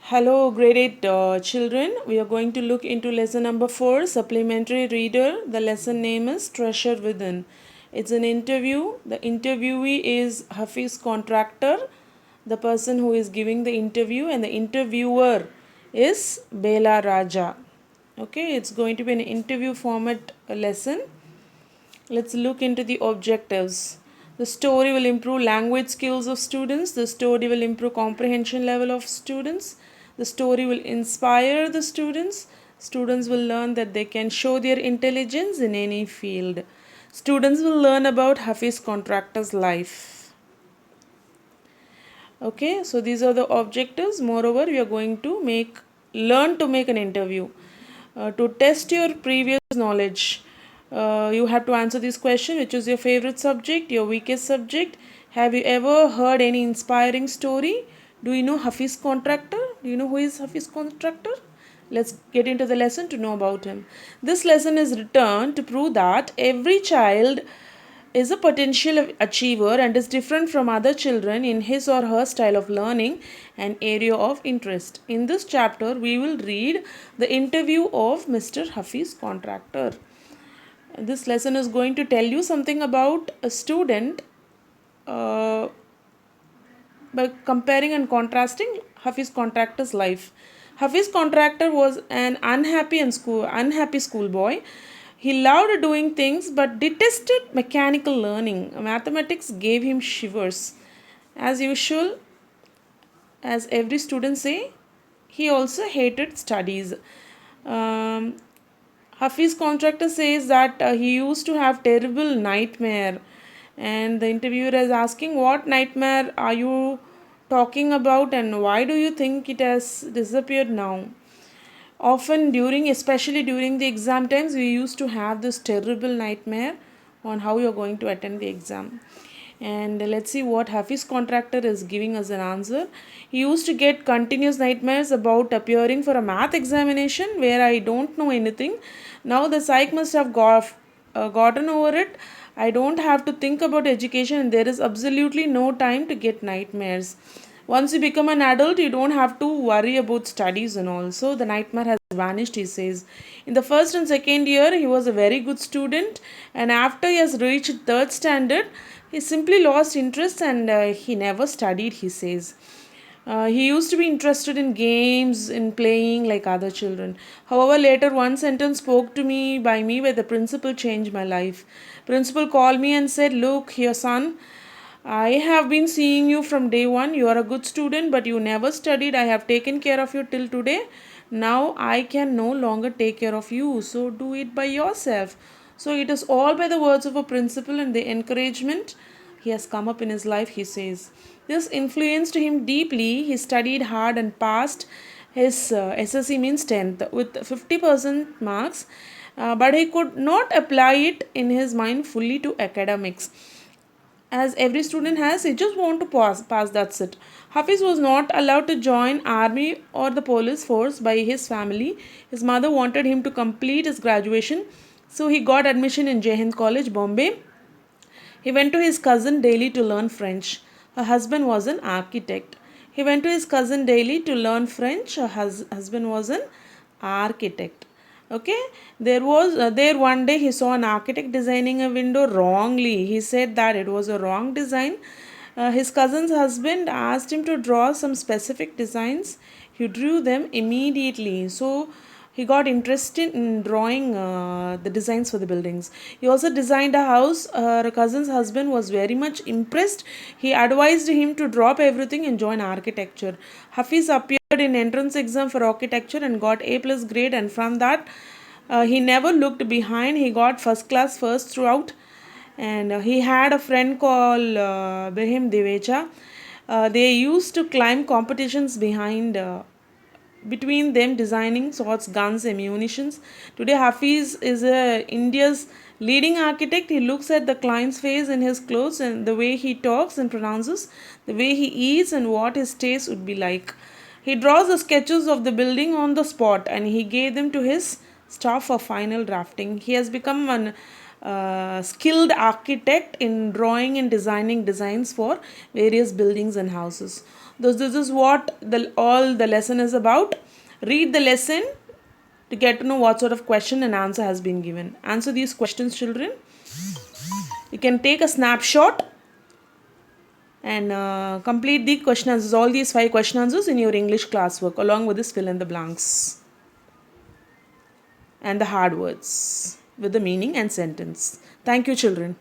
Hello, grade 8 children. We are going to look into lesson number 4, supplementary reader. The lesson name is Treasure Within. It's an interview. The interviewee is Hafiz Contractor, the person who is giving the interview, and the interviewer is Bela Raja. Okay, it's going to be an interview format lesson. Let's look into the objectives. The story will improve language skills of students. The story will improve comprehension level of students. The story will inspire the students. Students will learn that they can show their intelligence in any field. Students will learn about Hafiz Contractor's life. Okay, so these are the objectives. Moreover, we are going to learn to make an interview. To test your previous knowledge, you have to answer this question: which is your favorite subject, your weakest subject? Have you ever heard any inspiring story? Do you know Hafiz Contractor? Do you know who is Hafiz Contractor? Let's get into the lesson to know about him. This lesson is written to prove that every child is a potential achiever and is different from other children in his or her style of learning and area of interest. In this chapter, we will read the interview of Mr. Hafiz Contractor. This lesson is going to tell you something about a student by comparing and contrasting Hafiz Contractor's life. Hafiz Contractor was an unhappy schoolboy. He loved doing things but detested mechanical learning. Mathematics gave him shivers. As usual, as every student say, he also hated studies. Um, Hafiz Contractor says that he used to have terrible nightmare, and the interviewer is asking, what nightmare are you talking about and why do you think it has disappeared now? Often especially during the exam times, we used to have this terrible nightmare on how you're going to attend the exam. And let's see what Hafiz Contractor is giving us an answer. He used to get continuous nightmares about appearing for a math examination where I don't know anything. Now the psych must have gotten over it. I don't have to think about education and there is absolutely no time to get nightmares. Once you become an adult, you don't have to worry about studies and all. So the nightmare has vanished, he says. In the first and second year, he was a very good student, and after he has reached third standard, he simply lost interest and he never studied, he says. He used to be interested in games, in playing like other children. However, later one sentence spoke to me by me where the principal changed my life. Principal called me and said, "Look here, son. I have been seeing you from day one. You are a good student, but you never studied. I have taken care of you till today. Now I can no longer take care of you. So do it by yourself." So it is all by the words of a principal and the encouragement he has come up in his life, he says. This influenced him deeply. He studied hard and passed his SSC means 10th with 50% marks, but he could not apply it in his mind fully to academics. As every student has, he just want to pass, that's it. Hafiz was not allowed to join army or the police force by his family. His mother wanted him to complete his graduation, so he got admission in Jai Hind College, Bombay. He went to his cousin Delhi to learn French. Her husband was an architect. He went to his cousin Delhi to learn French. Her husband was an architect. Okay, there one day he saw an architect designing a window wrongly. He said that it was a wrong design. His cousin's husband asked him to draw some specific designs. He drew them immediately. So he got interested in drawing the designs for the buildings. He also designed a house. Her cousin's husband was very much impressed. He advised him to drop everything and join architecture. Hafiz appeared in entrance exam for architecture and got A plus grade, and from that he never looked behind. He got first class first throughout, and he had a friend called Behim Devecha. They used to climb competitions between them, designing swords, guns, and munitions. Today, Hafiz is India's leading architect. He looks at the client's face in his clothes and the way he talks and pronounces, the way he eats, and what his taste would be like. He draws the sketches of the building on the spot and he gave them to his staff for final drafting. He has become skilled architect in drawing and designing designs for various buildings and houses. This is what all the lesson is about. Read the lesson to get to know what sort of question and answer has been given. Answer these questions, children. You can take a snapshot and complete the question answers, all these 5 question answers in your English classwork along with this fill in the blanks and the hard words with the meaning and sentence. Thank you, children.